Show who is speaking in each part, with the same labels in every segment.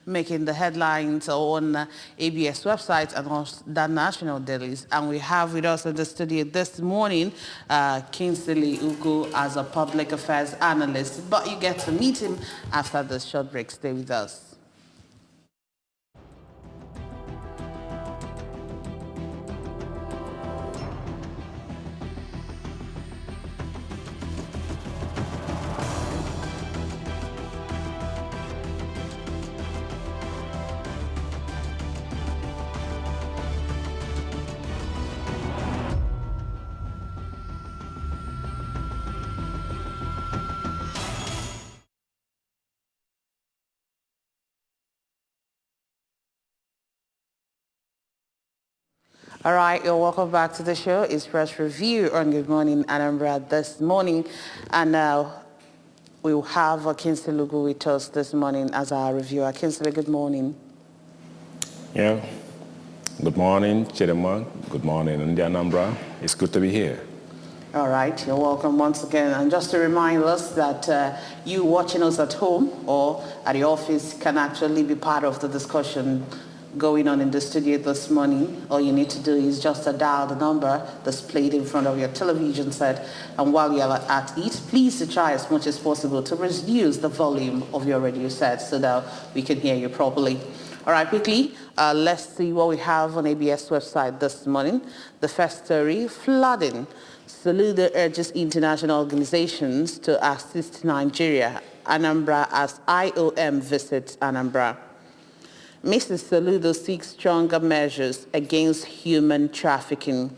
Speaker 1: making the headlines on ABS website and on the national dailies. And we have with us in the studio this morning Kingsley Ugo as a public affairs analyst. But you get to meet him after this short break. Stay with us. All right, you're welcome back to the show. It's Press Review on Good Morning Anambra this morning. And now we'll have Kingsley Ugo with us this morning as our reviewer. Kingsley, good morning.
Speaker 2: Yeah, good morning, Chidema. Good morning, India Anambra. It's good to be here.
Speaker 1: All right, you're welcome once again. And just to remind us that you watching us at home or at the office can actually be part of the discussion going on in the studio this morning. All you need to do is just dial the number displayed in front of your television set, and while you're at it, please try as much as possible to reduce the volume of your radio set so that we can hear you properly. All right, quickly, let's see what we have on ABS website this morning. The first story, flooding. Soludo urges international organizations to assist Nigeria. Anambra as IOM visits Anambra. Mrs. Soludo seeks stronger measures against human trafficking.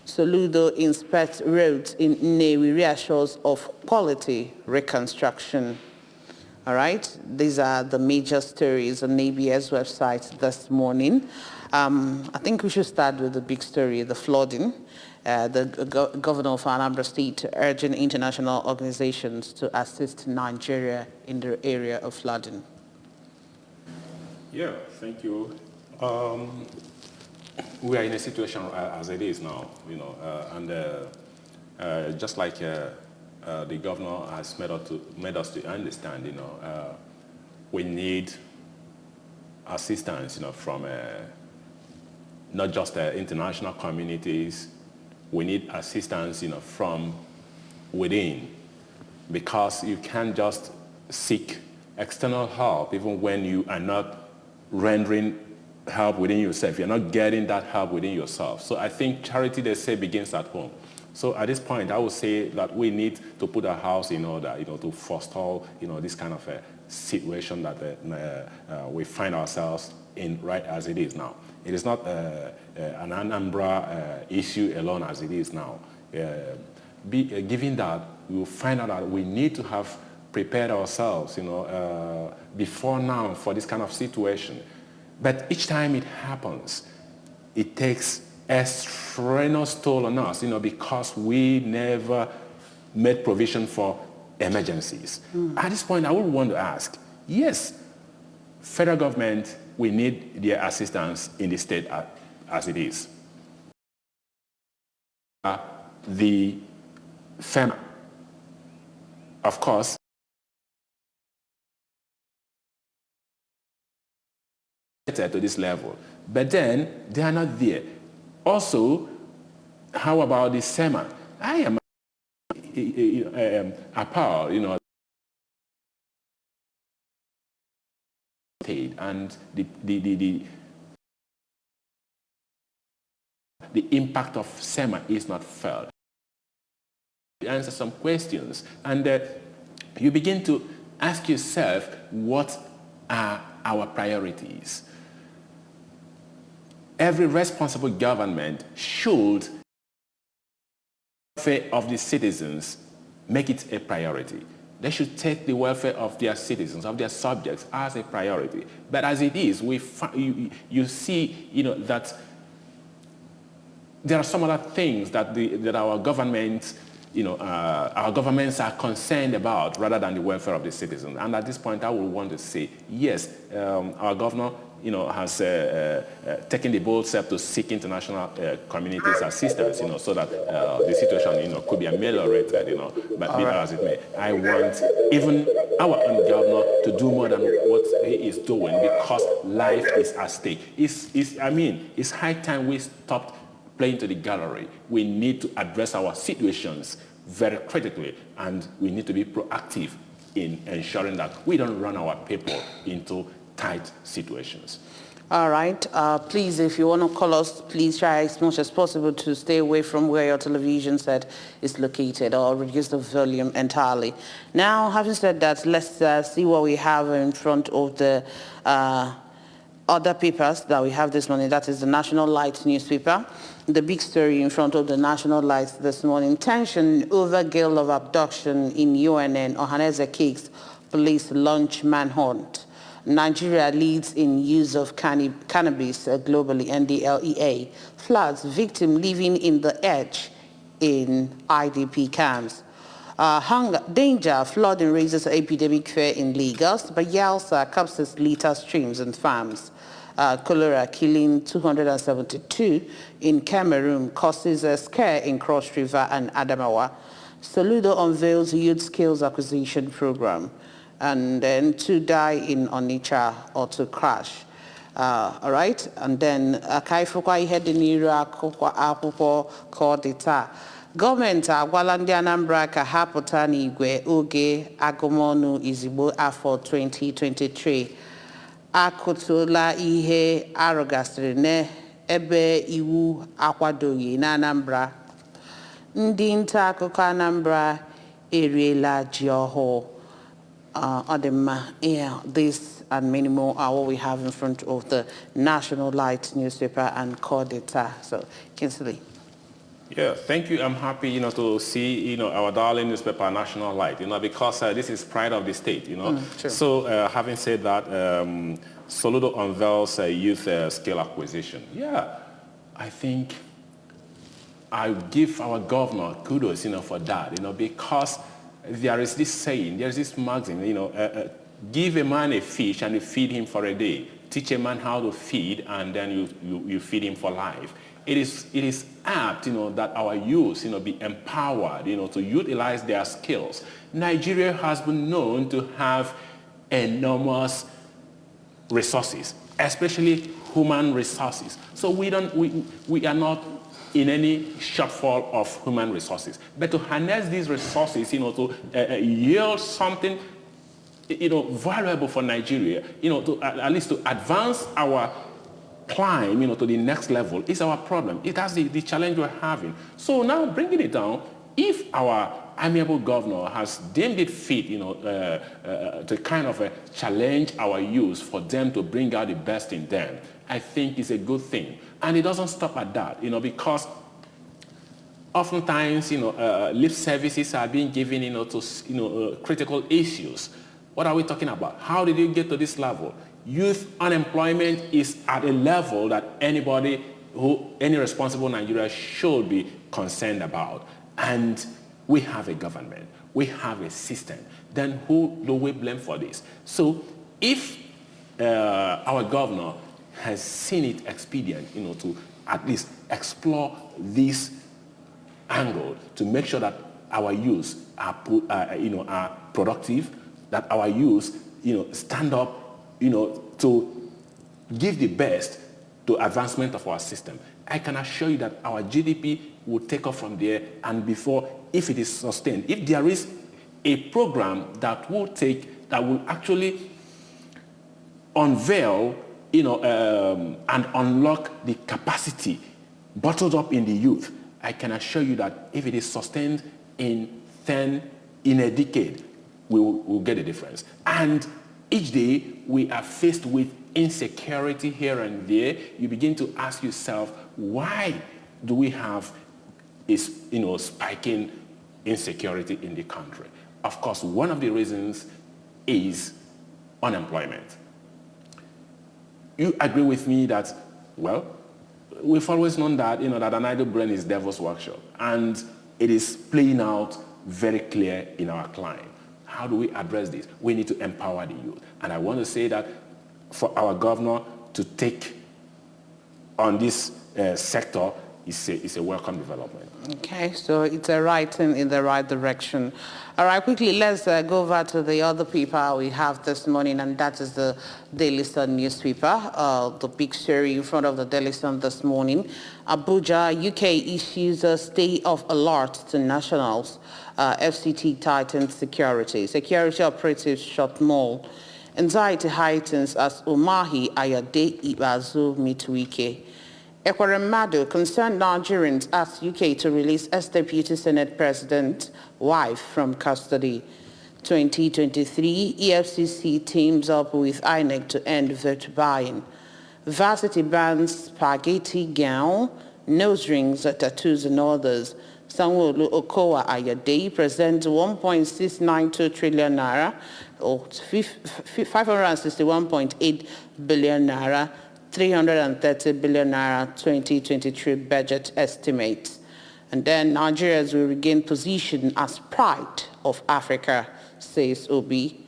Speaker 1: Soludo inspects roads in Nnewi, reassures of quality reconstruction. All right, these are the major stories on ABS website this morning. I think we should start with the big story, the flooding. The governor of Anambra State urging international organizations to assist Nigeria in the area of flooding.
Speaker 2: Yeah, thank you. We are in a situation as it is now, you know, and just like the governor has made us to understand, you know, we need assistance, you know, from not just international communities. We need assistance, you know, from within, because you can't just seek external help even when you are not rendering help within yourself. You're not getting that help within yourself. So I think charity, they say, begins at home. So at this point, I would say that we need to put our house in order, you know, to forestall, you know, this kind of a situation that we find ourselves in right as it is now. It is not an Anambra issue alone as it is now. Given that, we will find out that we need to have prepared ourselves, you know, before now for this kind of situation. But each time it happens, it takes a strenuous toll on us, you know, because we never made provision for emergencies. At this point, I would want to ask, yes, federal government, we need their assistance in the state as it is. The FEMA, of course, to this level, but then they are not there. Also, how about the SEMA? I am appalled, you know, and the impact of SEMA is not felt. You answer some questions, and you begin to ask yourself, what are our priorities? Every responsible government should, welfare of the citizens, make it a priority. They should take the welfare of their citizens, of their subjects, as a priority. But as it is, you see, you know, that there are some other things that our government, you know, our governments are concerned about rather than the welfare of the citizens. And at this point, I would want to say, yes, our governor, you know, has taken the bold step to seek international communities' assistance, you know, so that the situation, you know, could be ameliorated, you know. But be that as it may, I want even our own governor to do more than what he is doing because life is at stake. It's high time we stopped playing to the gallery. We need to address our situations very critically, and we need to be proactive in ensuring that we don't run our people into tight situations.
Speaker 1: All right. Please, if you want to call us, please try as much as possible to stay away from where your television set is located or reduce the volume entirely. Now, having said that, let's see what we have in front of the other papers that we have this morning. That is the National Light newspaper. The big story in front of the National Light this morning: tension over girl of abduction in UNN. Ohaneze Cakes police launch manhunt. Nigeria leads in use of cannabis globally. NDLEA floods victim living in the edge in IDP camps. Hunger, danger, flooding raises epidemic fear in Lagos. Bayelsa captures liter streams and farms. Cholera killing 272 in Cameroon causes a scare in Cross River and Adamawa. Soludo unveils youth skills acquisition program. And then 2 die in Onitsha or to crash. All right, and then Kaifukwa Ihede Niru Akwụkwọ Kọdịta. Gọọmenti agwala ndị Anambra ka ha pụta n'igwe oge agụmọnụ izigbo afọ 2023. Akụtụla ihe arụgasịrị n'ebe iwu akwadoghị na Anambra. Ndị nta akụkọ Anambra eriela ji ọhụụ. This and many more are what we have in front of the National Light newspaper and Kọdịta. So, Kinsley.
Speaker 2: Yeah, thank you. I'm happy, to see, our darling newspaper, National Light, because this is pride of the state,
Speaker 1: Sure.
Speaker 2: So, having said that, Soludo unveils youth skill acquisition. Yeah, I think I give our governor kudos, for that, because there is this saying, there's this maxim, give a man a fish and you feed him for a day. Teach a man how to feed and then you feed him for life. It is apt, that our youth, be empowered, to utilize their skills. Nigeria has been known to have enormous resources, especially human resources. So we are not in any shortfall of human resources. But to harness these resources, to yield something, valuable for Nigeria, to at least to advance our climb, to the next level is our problem. That's the challenge we're having. So now bringing it down, if our amiable governor has deemed it fit, to kind of challenge our youth for them to bring out the best in them, I think it's a good thing. And it doesn't stop at that, because oftentimes, lip services are being given, to, critical issues. What are we talking about? How did you get to this level? Youth unemployment is at a level that any responsible Nigerian should be concerned about. And we have a government, we have a system. Then who do we blame for this? So if our governor has seen it expedient, to at least explore this angle to make sure that our youth are productive, that our youth, stand up, to give the best to advancement of our system. I can assure you that our GDP will take off from there, and before, if it is sustained, if there is a program that will actually unveil, and unlock the capacity bottled up in the youth, I can assure you that if it is sustained in a decade, we'll get a difference. And each day we are faced with insecurity here and there. You begin to ask yourself, why do we have spiking insecurity in the country? Of course, one of the reasons is unemployment. You agree with me that, well, we've always known that, that an idle brain is devil's workshop, and it is playing out very clear in our climate. How do we address this? We need to empower the youth. And I want to say that for our governor to take on this sector, it's a welcome development.
Speaker 1: Okay, so it's a writing in the right direction. All right, quickly, let's go over to the other paper we have this morning, and that is the Daily Sun newspaper. The big story in front of the Daily Sun this morning. Abuja, UK issues a state of alert to nationals. FCT tightens security. Security operatives shot mall. Anxiety heightens as Umahi Ayade Ibazu meet Wike. Ekweremadu concerned Nigerians asked UK to release ex-Deputy Senate President wife from custody. 2023, EFCC teams up with INEC to end vote buying. Varsity bans spaghetti gown, nose rings, tattoos and others. Sanwo-Olu Okowa Ayade presents 1.692 trillion naira or 561.8 billion naira 330 billion naira 2023 budget estimates. And then Nigerians will regain position as pride of Africa, says Obi.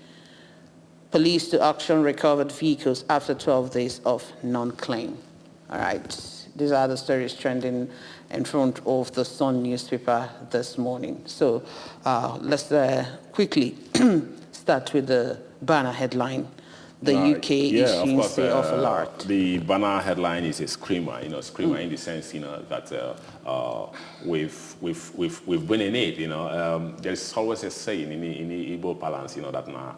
Speaker 1: Police to auction recovered vehicles after 12 days of non-claim. All right, these are the stories trending in front of the Sun newspaper this morning. So let's quickly start with the banner headline. The UK issuing state of alert.
Speaker 2: The banner headline is a screamer, screamer in the sense, that we've been in it, there's always a saying in the Igbo parlance, that na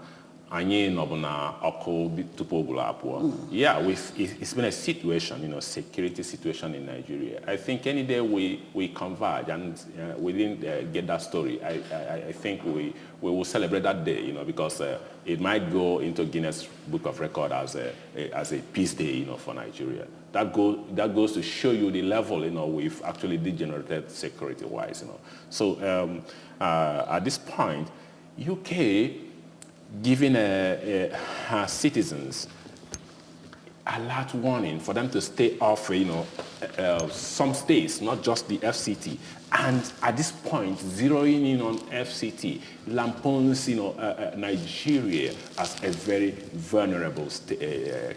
Speaker 2: anye nobuna oko tupo bulapo. Yeah, it's been a situation, security situation in Nigeria. I think any day we converge and we didn't get that story, I think we will celebrate that day, because it might go into Guinness Book of Record as a peace day, for Nigeria. That goes to show you the level, we've actually degenerated security-wise, So at this point, UK giving her citizens alert warning for them to stay off, some states, not just the FCT. And at this point, zeroing in on FCT, lampoons, Nigeria as a very vulnerable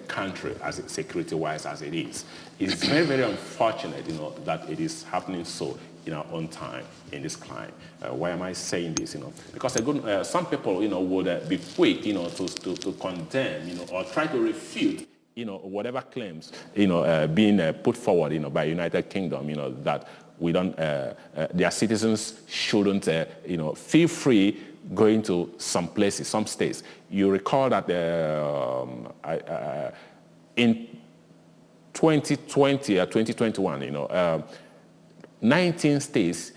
Speaker 2: country, as security-wise as it is. It's very, very unfortunate, that it is happening so in our own time in this climate. Why am I saying this? Because some people, would be quick, to condemn, or try to refute, whatever claims, being put forward, by United Kingdom, that we don't, their citizens shouldn't, feel free going to some places, some states. You recall that in 2020 or 2021, 19 states,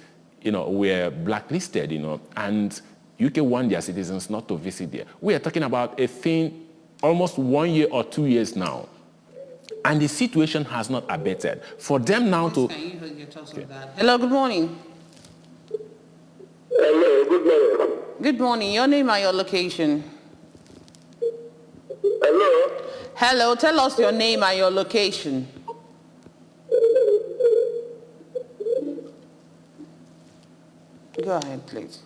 Speaker 2: were blacklisted, and UK want their citizens not to visit there. We are talking about a thing almost 1 year or 2 years now. And the situation has not abated. For them now to...
Speaker 1: Hello, good morning.
Speaker 3: Hello, good morning.
Speaker 1: Good morning. Your name and your location.
Speaker 3: Hello.
Speaker 1: Hello, tell us your name and your location. Go ahead, please.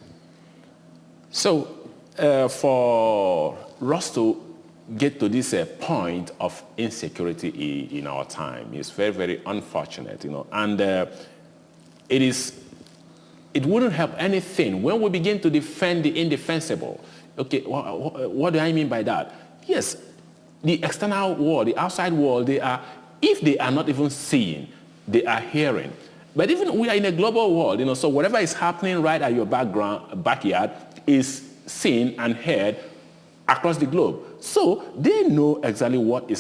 Speaker 2: So, for us to get to this point of insecurity in our time is very, very unfortunate, and it wouldn't help anything when we begin to defend the indefensible. Okay, what do I mean by that? Yes, the external world, the outside world, if they are not even seeing, they are hearing. But even we are in a global world, so whatever is happening right at your backyard is seen and heard across the globe. So they know exactly what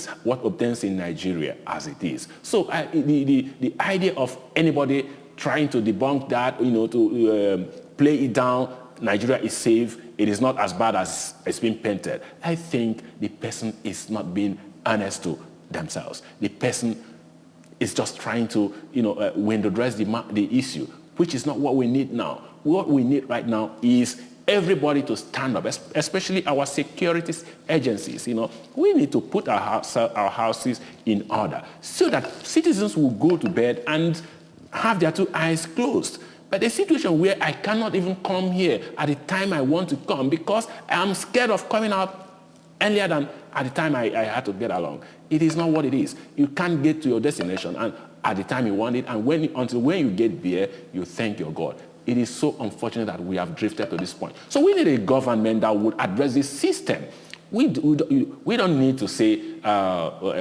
Speaker 2: obtains in Nigeria as it is. So the idea of anybody trying to debunk that, to play it down, Nigeria is safe, it is not as bad as it's been painted. I think the person is not being honest to themselves. The person is just trying to, window dress the issue, which is not what we need now. What we need right now is everybody to stand up, especially our security agencies. We need to put our houses in order so that citizens will go to bed and have their two eyes closed. But a situation where I cannot even come here at the time I want to come because I'm scared of coming out earlier than at the time I had to get along. It is not what it is. You can't get to your destination. And at the time you want it, and until when you get there, you thank your God. It is so unfortunate that we have drifted to this point. So we need a government that would address this system. We don't need to say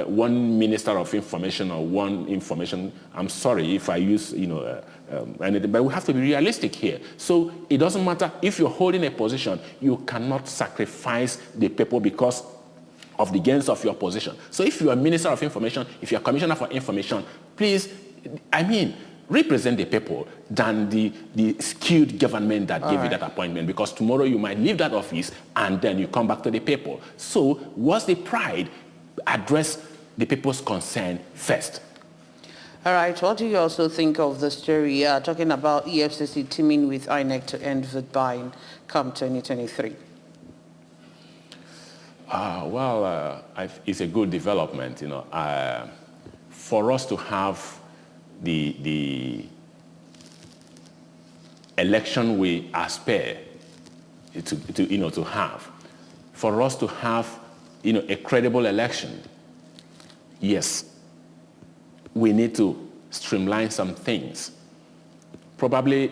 Speaker 2: one minister of information or one information. I'm sorry if I use, anything, but we have to be realistic here. So it doesn't matter if you're holding a position, you cannot sacrifice the people because of the gains of your position. So if you're a minister of information, if you're a commissioner for information, please, represent the people than the skewed government that gave you that appointment, because tomorrow you might leave that office and then you come back to the people. So what's the pride? Address the people's concern first.
Speaker 1: All right, what do you also think of the story talking about EFCC teaming with INEC to end vote buying come 2023?
Speaker 2: It's a good development, for us to have the election we aspire to have, for us to have a credible election. Yes, we need to streamline some things. Probably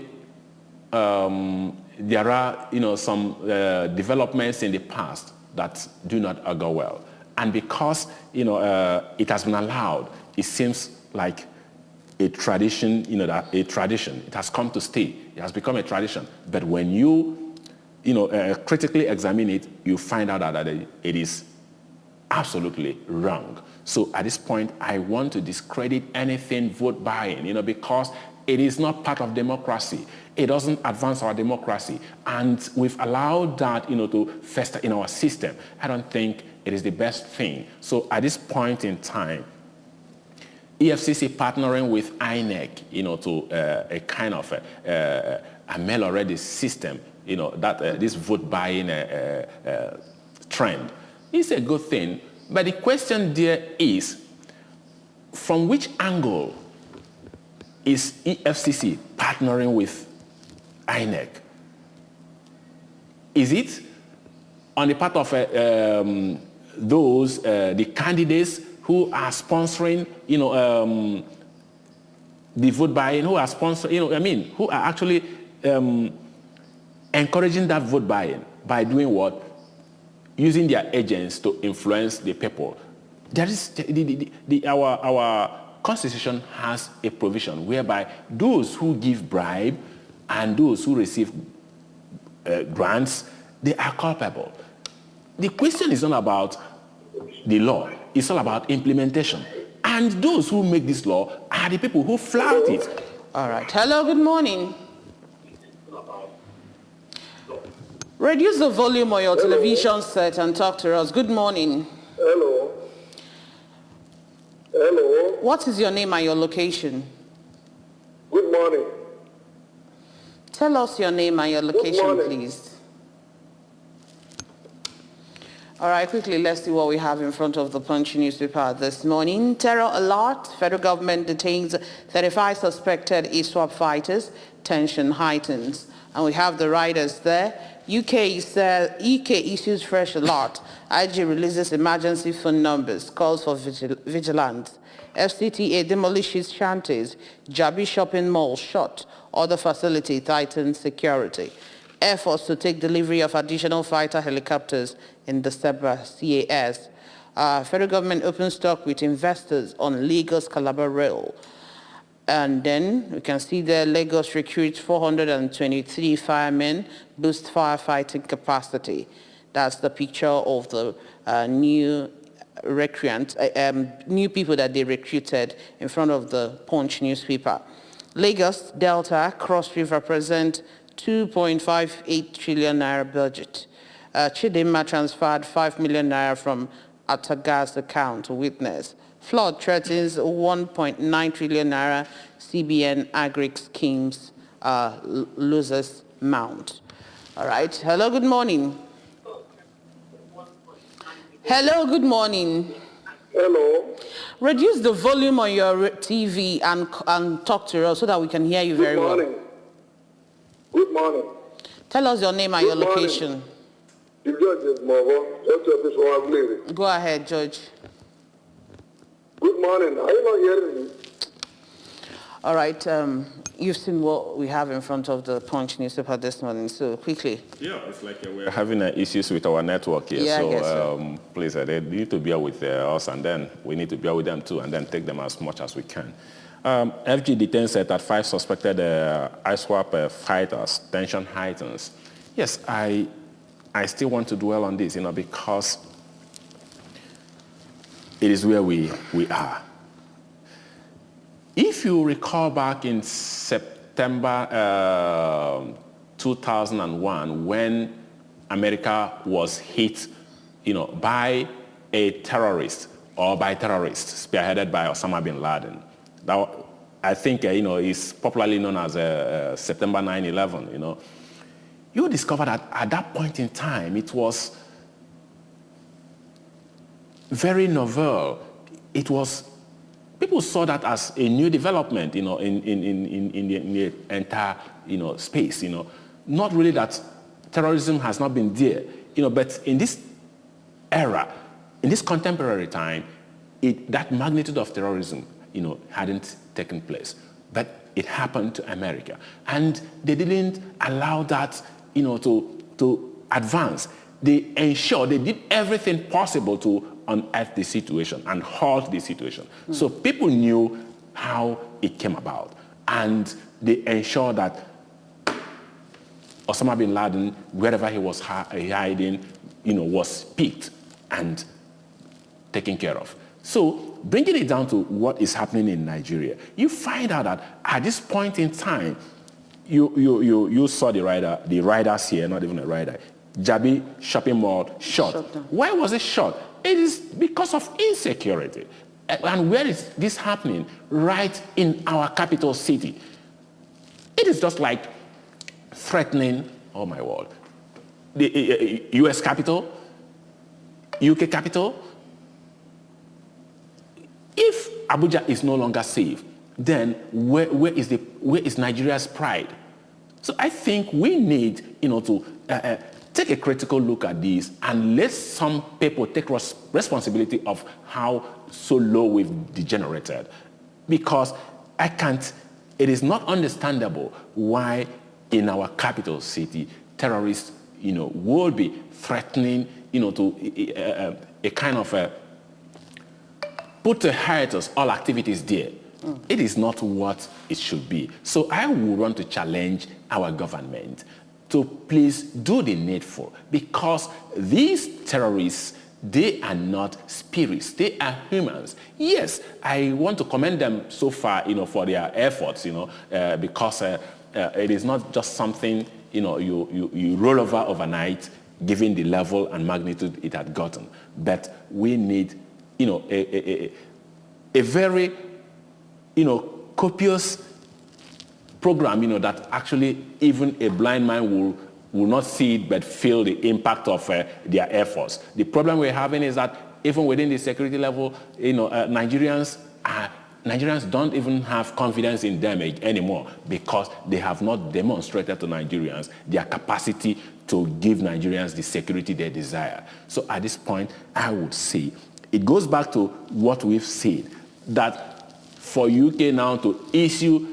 Speaker 2: there are some developments in the past that do not go well, and because it has been allowed, it seems like a tradition, it has come to stay. It has become a tradition. But when you, critically examine it, you find out that it is absolutely wrong. So at this point, I want to discredit anything vote buying, because it is not part of democracy. It doesn't advance our democracy. And we've allowed that, to fester in our system. I don't think it is the best thing. So at this point in time, EFCC partnering with INEC, to a kind of a mail-already system, that this vote buying trend is a good thing. But the question there is, from which angle is EFCC partnering with INEC? Is it on the part of the candidates who are sponsoring, the vote buying, who are sponsoring, who are actually encouraging that vote buying by doing what? Using their agents to influence the people. There is our Constitution has a provision whereby those who give bribe and those who receive grants, they are culpable. The question is not about the law. It's all about implementation. And those who make this law are the people who flout it.
Speaker 1: All right. Hello, good morning. Reduce the volume on your television set and talk to us. Good morning.
Speaker 3: Hello. Hello.
Speaker 1: What is your name and your location?
Speaker 3: Good morning.
Speaker 1: Tell us your name and your location, please. All right, quickly, let's see what we have in front of the Punch newspaper this morning. Terror alert. Federal government detains 35 suspected ISWAP fighters. Tension heightens. And we have the riders there. UK issues fresh alert. IG releases emergency phone numbers. Calls for vigilance. FCTA demolishes shanties. Jabi shopping mall shut. Other facility tightens security. Efforts to take delivery of additional fighter helicopters in December, CAS. Federal government opens talk with investors on Lagos Calabar Rail. And then we can see there Lagos recruits 423 firemen, boost firefighting capacity. That's the picture of the new recruits, new people that they recruited in front of the Punch newspaper. Lagos Delta Cross River present 2.58 trillion naira budget. Chidinma transferred 5 million naira from Atagas account to witness. Flood threatens 1.9 trillion naira CBN agri schemes losers mount. All right. Hello, good morning. Hello, good morning.
Speaker 3: Hello.
Speaker 1: Reduce the volume on your TV and talk to us so that we can hear you very well.
Speaker 3: Good morning. Good morning.
Speaker 1: Tell us your name and your location.
Speaker 3: The judge is Mobo.
Speaker 1: Go ahead, Judge.
Speaker 3: Good morning. Are you not hearing me?
Speaker 1: All right, you've seen what we have in front of the Punch newspaper this morning, so quickly.
Speaker 2: Yeah, it's like we're having issues with our network here,
Speaker 1: Yeah, I
Speaker 2: so,
Speaker 1: guess so.
Speaker 2: Please, they need to bear with us, and then we need to bear with them too, and then take them as much as we can. FG detains 35 suspected ISWAP fighters, tension heightens. Yes, I still want to dwell on this, because it is where we are. If you recall back in September 2001, when America was hit, by a terrorist or by terrorists spearheaded by Osama bin Laden, that I think is popularly known as September 9/11. You discover that at that point in time it was very novel. It was. People saw that as a new development, in the entire, space, Not really that terrorism has not been there, but in this era, in this contemporary time, that magnitude of terrorism, hadn't taken place. But it happened to America. And they didn't allow that, to advance. They did everything possible to unearth the situation and halt the situation. So people knew how it came about. And they ensured that Osama bin Laden, wherever he was hiding, was picked and taken care of. So bringing it down to what is happening in Nigeria, you find out that at this point in time, you saw the riders here, not even a rider, Jabi shopping mall shot. Why was it shot? It is because of insecurity. And where is this happening? Right in our capital city. It is just like threatening, oh my word, the US capital, UK capital. If Abuja is no longer safe, then where is Nigeria's pride? So I think we need, to take a critical look at this and let some people take responsibility of how so low we've degenerated. Because it is not understandable why in our capital city, terrorists, will be threatening, to a kind of put to hiatus all activities there. It is not what it should be. So I would want to challenge our government to please do the needful, because these terrorists, they are not spirits, they are humans. Yes, I want to commend them so far, for their efforts, because it is not just something, you roll over overnight, given the level and magnitude it had gotten. But we need, a very, copious program, that actually even a blind man will not see it but feel the impact of their efforts. The problem we're having is that even within the security level, Nigerians don't even have confidence in them anymore, because they have not demonstrated to Nigerians their capacity to give Nigerians the security they desire. So at this point, I would say it goes back to what we've said, that for UK now to issue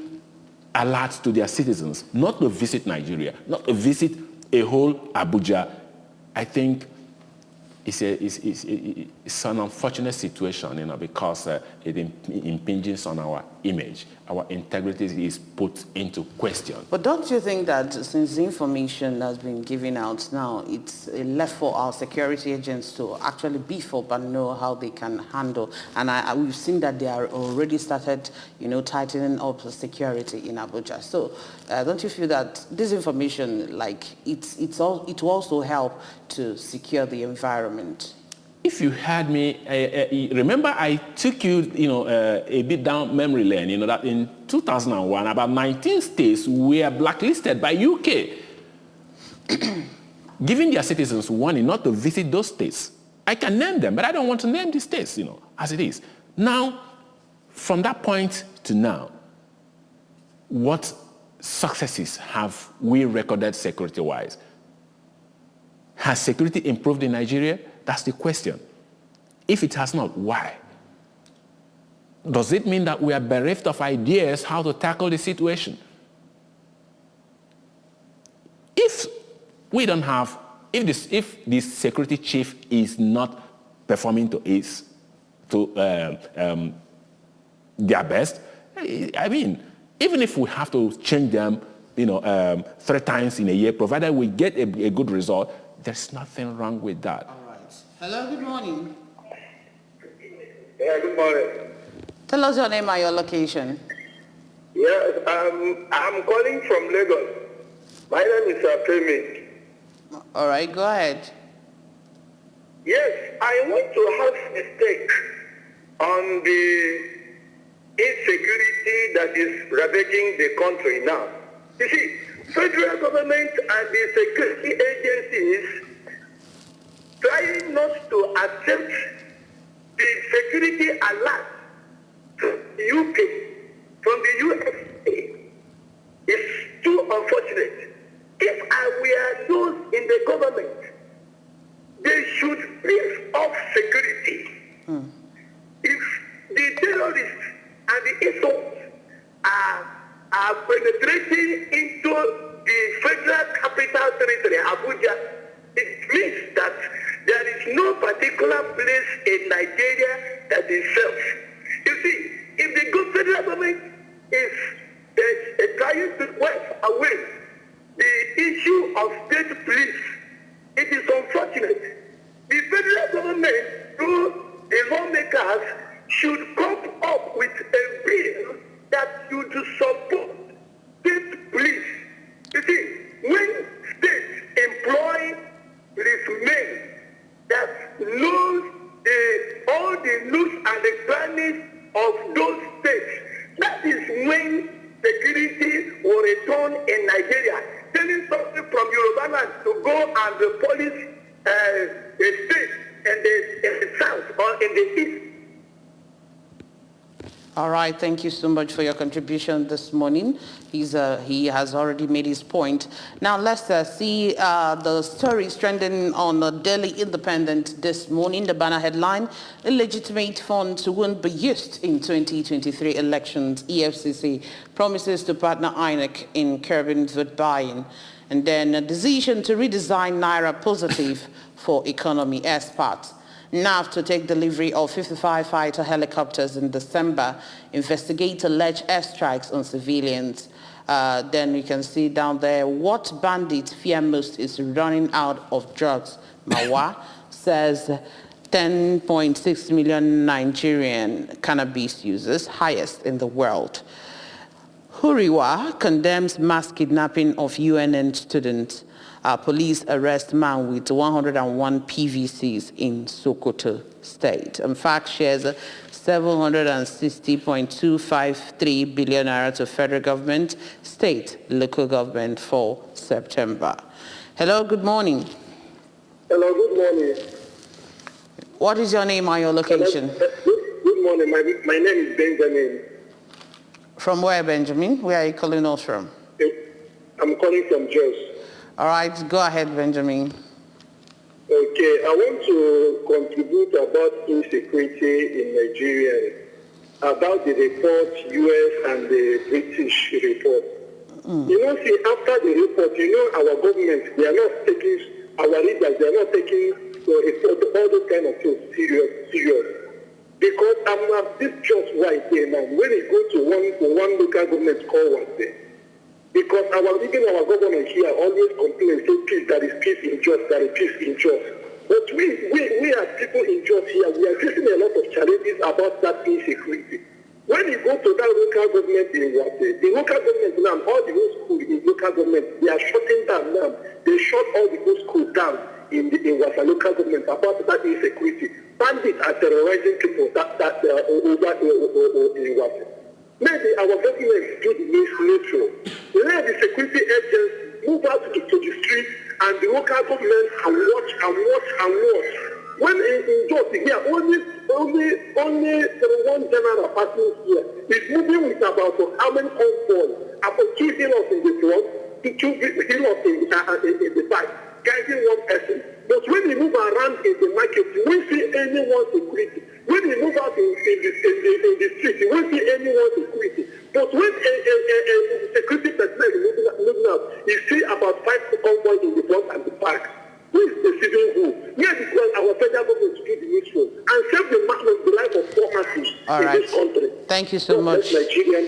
Speaker 2: alerts to their citizens, not to visit Nigeria, not to visit a whole Abuja, I think it's an unfortunate situation, because it impinges on our image. Our integrity is put into question.
Speaker 1: But don't you think that since the information has been given out now, it's left for our security agents to actually beef up and know how they can handle? And we've seen that they are already started, tightening up the security in Abuja. So don't you feel that this information, it will also help to secure the environment?
Speaker 2: If you had me, remember I took you, a bit down memory lane, that in 2001, about 19 states were blacklisted by UK, giving their citizens warning not to visit those states. I can name them, but I don't want to name the states, as it is. Now, from that point to now, what successes have we recorded security-wise? Has security improved in Nigeria? That's the question. If it has not, why? does it mean that we are bereft of ideas how to tackle the situation? If we don't have, if this security chief is not performing to their best, I mean, even if we have to change them, 3 times in a year, provided we get a good result, there's nothing wrong with that.
Speaker 1: All right. Hello, good morning.
Speaker 3: Yeah, good morning.
Speaker 1: Tell us your name and your location.
Speaker 3: Yes, I'm calling from Lagos. My name is Femi.
Speaker 1: All right, go ahead.
Speaker 3: Yes, I want to have a stake on the insecurity that is ravaging the country now. You see, federal government and the security agencies trying not to accept the security alert from the UK, from the USA, is too unfortunate. If I were those in the government, they should beef up security. If the terrorists and the insults are penetrating into the federal capital territory, Abuja, it means that there is no particular place in Nigeria that is safe. You see, if the federal government is trying to wipe away the issue of state police, it is unfortunate. The federal government, through the lawmakers, should come up with a bill that should support state police. You see, when states employ policemen that knows all the nooks and the crannies of those states, that is when security will return in Nigeria. Telling something from Yoruba land to go and police the state in the south or in the east.
Speaker 1: All right, thank you so much for your contribution this morning. He has already made his point. Now let's see the stories trending on the Daily Independent this morning. The banner headline: illegitimate funds won't be used in 2023 elections. EFCC promises to partner INEC in curbing vote buying. And then a decision to redesign Naira positive for economy experts. NAV to take delivery of 55 fighter helicopters in December. Investigate alleged airstrikes on civilians. Then you can see down there, what bandits fear most is running out of drugs. Mawa says 10.6 million Nigerian cannabis users, highest in the world. Huriwa condemns mass kidnapping of UNN students. Police arrest man with 101 PVCs in Sokoto State. And fact shares 760.253 billion naira to federal government, state, local government for September. Hello, good morning.
Speaker 3: Hello, good morning.
Speaker 1: What is your name and your location?
Speaker 3: Good morning. My name is Benjamin.
Speaker 1: From where, Benjamin? Where are you calling us from?
Speaker 3: I'm calling from Jos.
Speaker 1: All right, go ahead, Benjamin.
Speaker 3: Okay, I want to contribute about insecurity in Nigeria, about the report, US and the British report. You know, see, after the report, our government, they are not taking, our leaders, they are not taking the report, all those kind of things serious. Because this just right there now, when you go to one local government call one day, because even our government here always complain, say peace, that is peace in Jos, that is peace in Jos. But we as people in Jos here, we are facing a lot of challenges about that insecurity. When you go to that local government in Wase, the local government now, all the whole schools in local government, they are shutting down now. They shut all the whole schools down in Wase local government about that insecurity. Bandits are terrorizing people over in Wase. Maybe our government do this neutral. Let the security agents move out to the street and the local government and watch. When in Jos here, only one general passing here is moving with about how many convoys? About 2 healers in the front, 2 healers in the back, guiding one person. But when they move around in the market, we see anyone security. When they move out in in the street. You won't see anyone security. But when a security personnel is moving out, you see about 5 convoys in the front and the back. Who is deceiving who? Yeah, because our federal government to do the needful and save the life of poor masses in this country.
Speaker 1: Thank you so much.
Speaker 3: Nigerian.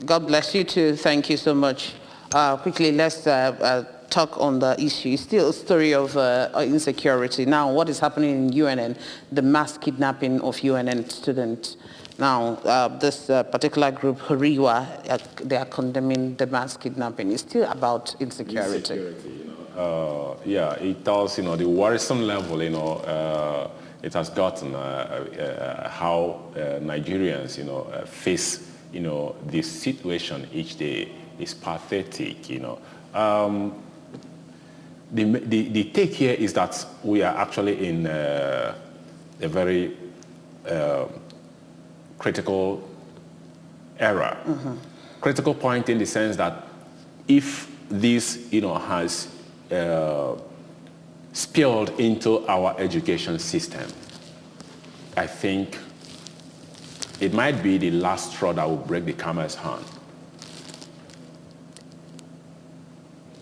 Speaker 1: God bless you too. Thank you so much. Quickly, let's talk on the issue. It's still a story of insecurity. Now, what is happening in UNN, the mass kidnapping of UNN students. Now, this particular group, Horiwa, they are condemning the mass kidnapping. It's still about insecurity.
Speaker 2: Yeah, it tells, the worrisome level, it has gotten how Nigerians, face, this situation each day is pathetic, The take here is that we are actually in a very critical era. Mm-hmm. Critical point in the sense that if this, has spilled into our education system, I think it might be the last straw that will break the camel's hand.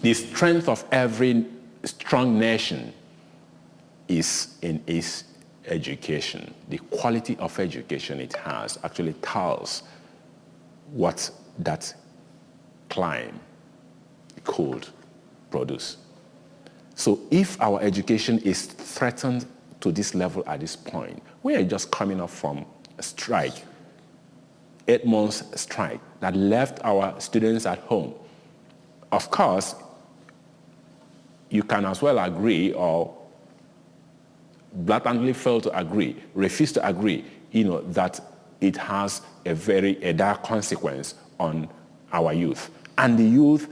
Speaker 2: The strength of every strong nation is in its education. The quality of education it has actually tells what that climb could produce. So if our education is threatened to this level at this point, we are just coming up from a strike, 8 months strike that left our students at home. Of course, you can as well agree or blatantly fail to agree, refuse to agree, that it has a dire consequence on our youth. And the youth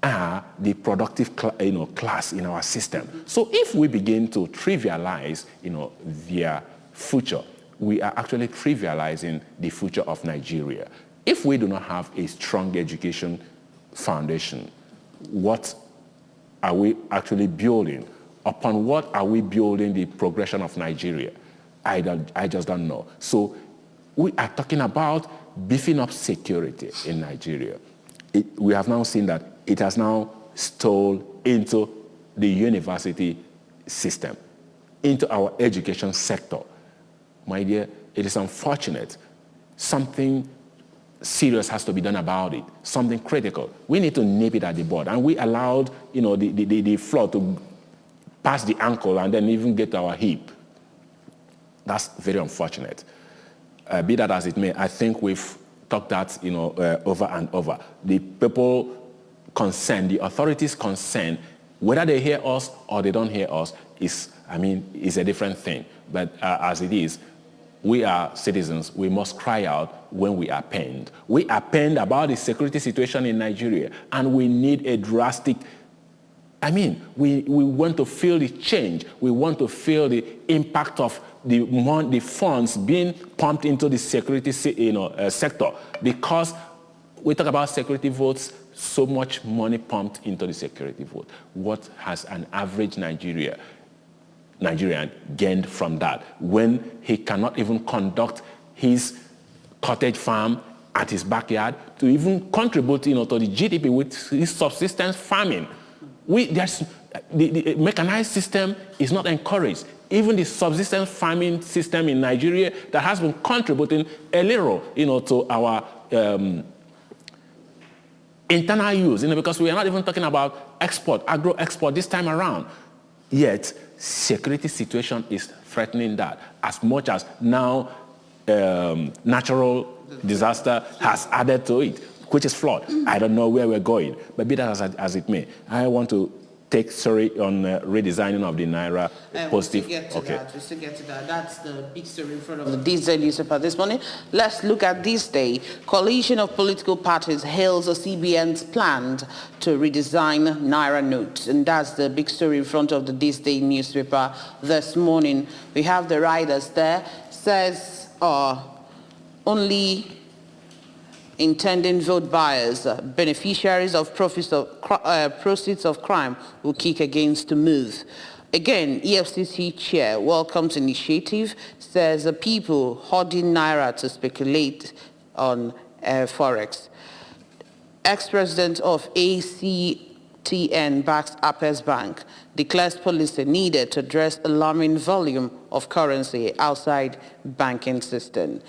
Speaker 2: are the productive class in our system. So if we begin to trivialize, their future, we are actually trivializing the future of Nigeria. If we do not have a strong education foundation, what are we actually building? Upon what are we building the progression of Nigeria? I just don't know. So we are talking about beefing up security in Nigeria. We have now seen that it has now stole into the university system, into our education sector. My dear, it is unfortunate. Something serious has to be done about it, something critical. We need to nip it at the bud. And we allowed, the floor to pass the ankle and then even get to our hip. That's very unfortunate. Be that as it may, I think we've talked that, over and over. The people concerned, the authorities concerned, whether they hear us or they don't hear us is a different thing. But as it is, we are citizens. We must cry out when we are pained. We are pained about the security situation in Nigeria, and we need a drastic. We want to feel the change. We want to feel the impact of the funds being pumped into the security sector, because we talk about security votes, so much money pumped into the security vote. What has an average Nigerian gained from that when he cannot even conduct his cottage farm at his backyard to even contribute to the GDP with his subsistence farming? The mechanized system is not encouraged. Even the subsistence farming system in Nigeria that has been contributing a little, to our internal use, because we are not even talking about export, agro-export this time around. Yet, security situation is threatening that as much as now natural disaster has added to it, which is flawed. I don't know where we're going, but be that as it may, I want to take story on redesigning of the Naira positive.
Speaker 1: We still get to that. That's the big story in front of the DZ newspaper this morning. Let's look at this day. Coalition of political parties hails the CBN's plan to redesign Naira notes. And that's the big story in front of the This Day newspaper this morning. We have the riders there. Says only intending vote buyers, beneficiaries of proceeds of crime will kick against the move. Again, EFCC chair welcomes initiative, says the people hoarding naira to speculate on forex. Ex-president of ACTN backs Apes Bank, declares policy needed to address alarming volume of currency outside banking system.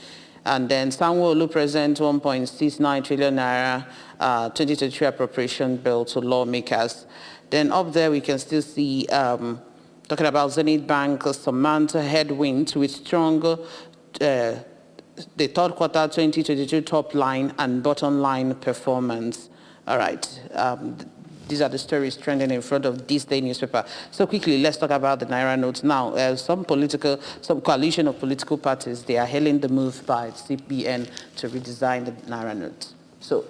Speaker 1: And then Sanwo-Olu presents 1.69 trillion naira 2023 appropriation bill to lawmakers. Then up there we can still see talking about Zenith Bank, surmount headwinds with stronger the third quarter 2022 top line and bottom line performance. All right. These are the stories trending in front of this day newspaper. So quickly, let's talk about the Naira notes now. Some coalition of political parties, they are hailing the move by CBN to redesign the Naira notes. So,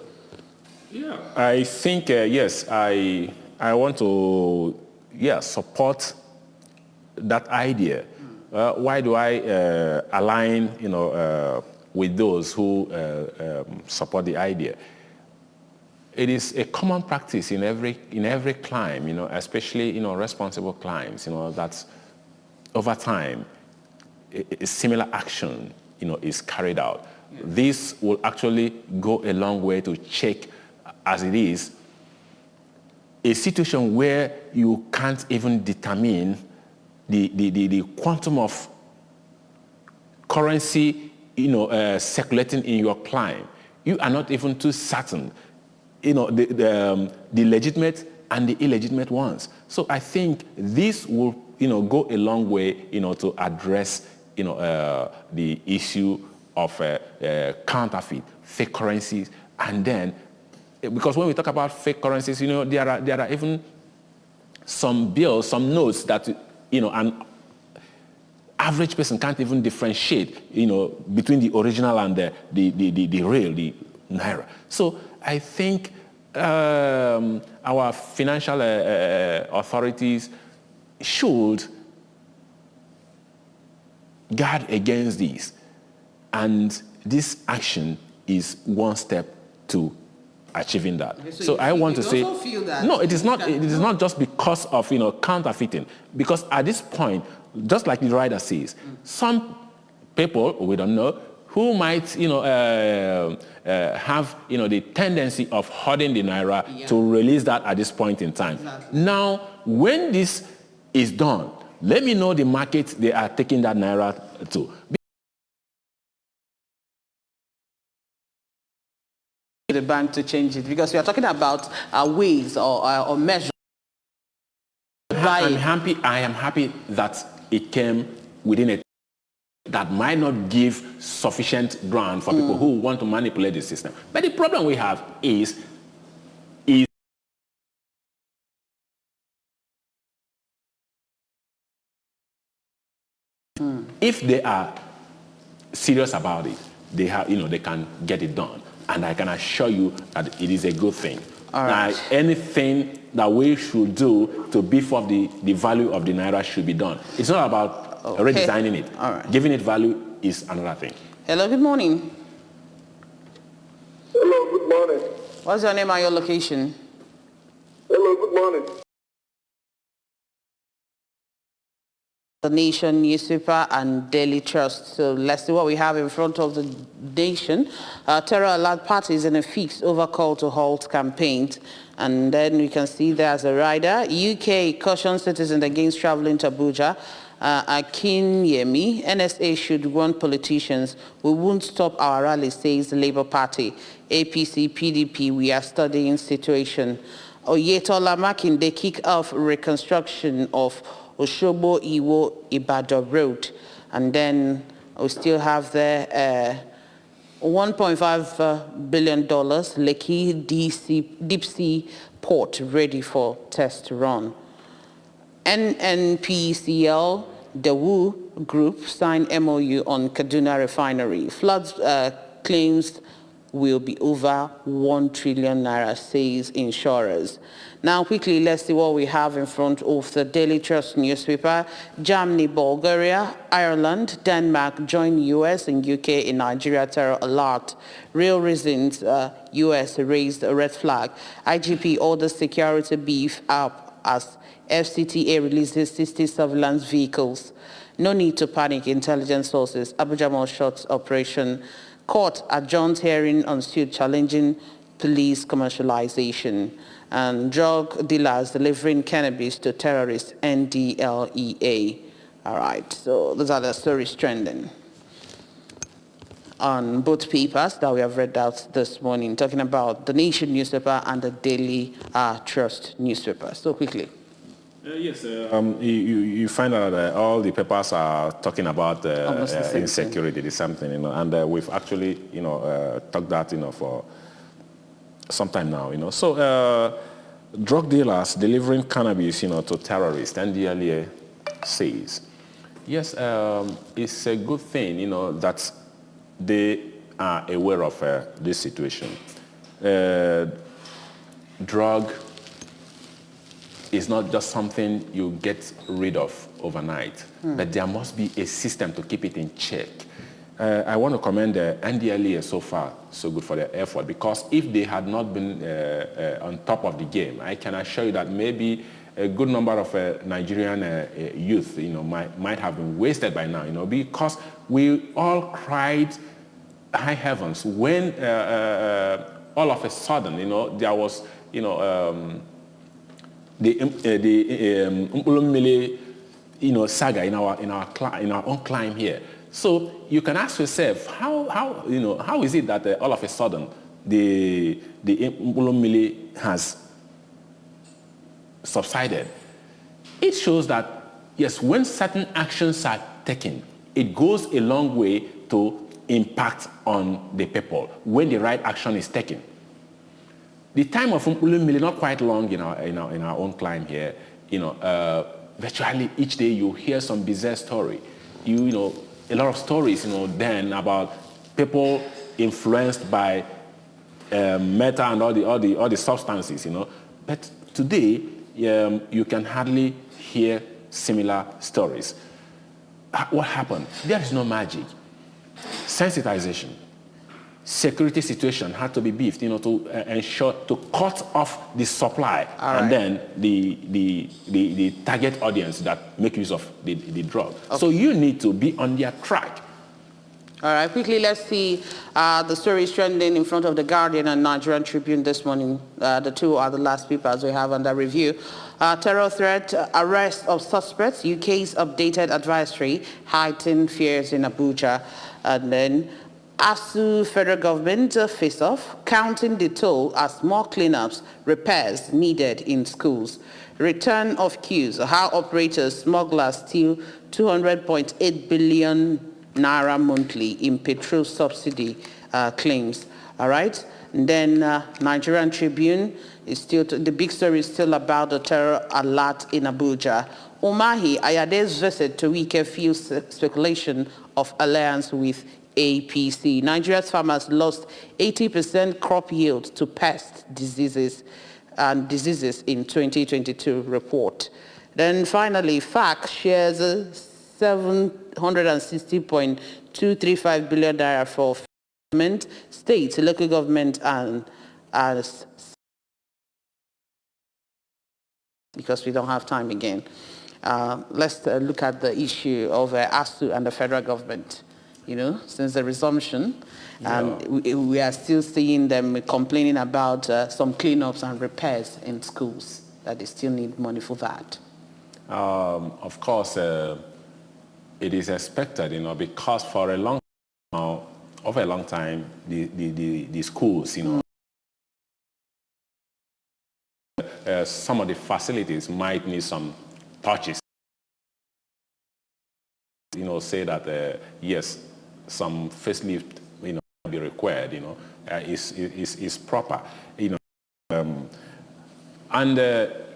Speaker 2: yeah, I think yes, I want to support that idea. Why do I align, with those who support the idea? It is a common practice in every climb, especially responsible climbs, that over time a similar action, is carried out. Yeah. This will actually go a long way to check, as it is, a situation where you can't even determine the quantum of currency, circulating in your climb. You are not even too certain, the legitimate and the illegitimate ones. So I think this will, go a long way, to address, the issue of counterfeit, fake currencies, and then, because when we talk about fake currencies, there are even some bills, some notes that, an average person can't even differentiate, between the original and the real, the Naira. So I think our financial authorities should guard against this. And this action is one step to achieving that. Okay, so I want to say, no, it is not. It is not just because of counterfeiting. Because at this point, just like the writer says, some people we don't know who might have the tendency of hoarding the Naira to release that at this point in time. Exactly. Now, when this is done, let me know the market they are taking that Naira to.
Speaker 1: The bank to change it, because we are talking about ways or measures.
Speaker 2: I am happy that it came within a that might not give sufficient ground for people who want to manipulate the system. But the problem we have is if they are serious about it, they have, they can get it done. And I can assure you that it is a good thing. All right. Now, anything that we should do to beef up the value of the Naira should be done. It's not about redesigning it. All right. Giving it value is another thing.
Speaker 1: Hello, good morning.
Speaker 3: Hello, good morning.
Speaker 1: What's your name and your location?
Speaker 3: Hello, good morning.
Speaker 1: The Nation newspaper and Daily Trust. So let's see what we have in front of the Nation. Terror alert parties in a fix over call to halt campaigns. And then we can see there's a rider. UK cautions citizens against traveling to Abuja. Akinyemi, NSA should warn politicians. We won't stop our rally, says the Labour Party. APC, PDP, we are studying situation. Oyetola Makinde kick off reconstruction of Oshobo Iwo Ibadan Road. And then we still have there $1.5 billion Lekki deep sea port ready for test run. NNPCL, the Wu Group signed MOU on Kaduna Refinery. Floods claims will be over 1 trillion naira, says insurers. Now, quickly, let's see what we have in front of the Daily Trust newspaper. Germany, Bulgaria, Ireland, Denmark join US and UK in Nigeria terror alert. Real reasons US raised a red flag. IGP orders security beef up as FCTA releases 60 surveillance vehicles. No need to panic, intelligence sources. Abuja Mall short operation. Court adjourns hearing on suit challenging police commercialization. And drug dealers delivering cannabis to terrorists, NDLEA. All right, so those are the stories trending on both papers that we have read out this morning, talking about the Nation newspaper and the Daily Trust newspaper. So quickly.
Speaker 2: Yes, you find out that all the papers are talking about insecurity, the something, and we've actually, talked that, for some time now, So drug dealers delivering cannabis, to terrorists, NDLEA says. Yes, it's a good thing, that they are aware of this situation. Drug is not just something you get rid of overnight, but there must be a system to keep it in check. I want to commend the NDLEA so far, so good for their effort, because if they had not been on top of the game, I can assure you that maybe a good number of Nigerian youth, might have been wasted by now, because we all cried high heavens when all of a sudden, there was, the Mkpulummili, saga in our own climb here. So you can ask yourself, how is it that all of a sudden the Mkpulummili has subsided? It shows that, yes, when certain actions are taken, it goes a long way to impact on the people when the right action is taken. The time of Mkpulummili, not quite long in our own climb here, virtually each day you hear some bizarre story. A lot of stories, then about people influenced by meta and all the substances, But today, you can hardly hear similar stories. What happened? There is no magic. Sensitization. Security situation had to be beefed, to ensure, to cut off the supply, and then the target audience that make use of the drug. Okay. So you need to be on their track.
Speaker 1: All right, quickly, let's see the stories trending in front of The Guardian and Nigerian Tribune this morning. The two are the last papers we have under review. Terror threat, arrest of suspects, UK's updated advisory, heightened fears in Abuja. And then ASU federal government face-off, counting the toll as more cleanups, repairs needed in schools. Return of queues, how operators, smugglers steal 200.8 billion naira monthly in petrol subsidy claims. All right. And then Nigerian Tribune is still, the big story is still about the terror alert in Abuja. Umahi Ayade's visit to Wike fuels speculation of alliance with APC. Nigeria's farmers lost 80% crop yield to pest diseases in 2022 report. Then finally, FAC shares 760.235 billion naira for government, states, local government, and because we don't have time again. Let's look at the issue of ASU and the federal government. Since the resumption, and we are still seeing them complaining about some cleanups and repairs in schools, that they still need money for that.
Speaker 2: Of course, it is expected, because for a long time, over a long time, the schools, some of the facilities might need some touches. Say that, yes, some facelift, be required, is proper, and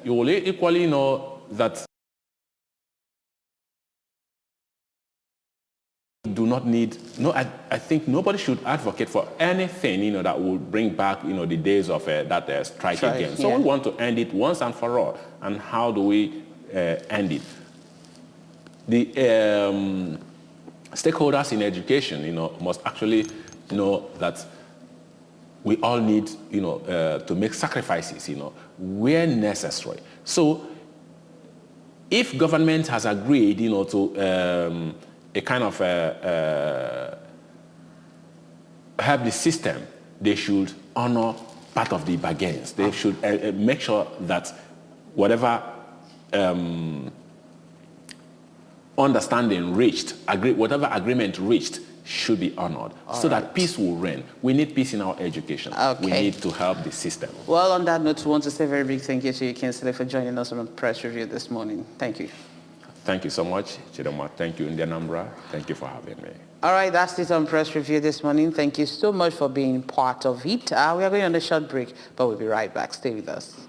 Speaker 2: you will equally know that do not need, I think nobody should advocate for anything, that will bring back, the days of that strike again. So we want to end it once and for all. And how do we end it? The stakeholders in education, must actually know that we all need, to make sacrifices, where necessary. So if government has agreed, to a kind of help the system, they should honor part of the bargains. They should make sure that whatever understanding reached, whatever agreement reached, should be honored so that peace will reign. We need peace in our education.
Speaker 1: Okay.
Speaker 2: We need to help the system.
Speaker 1: Well, on that note, we want to say a very big thank you to you, Kingsley, for joining us on Press Review this morning. Thank you.
Speaker 2: Thank you so much, Chidoma. Thank you, India Nambra. Thank you for having me.
Speaker 1: All right, that's it on Press Review this morning. Thank you so much for being part of it. We are going on a short break, but we'll be right back. Stay with us.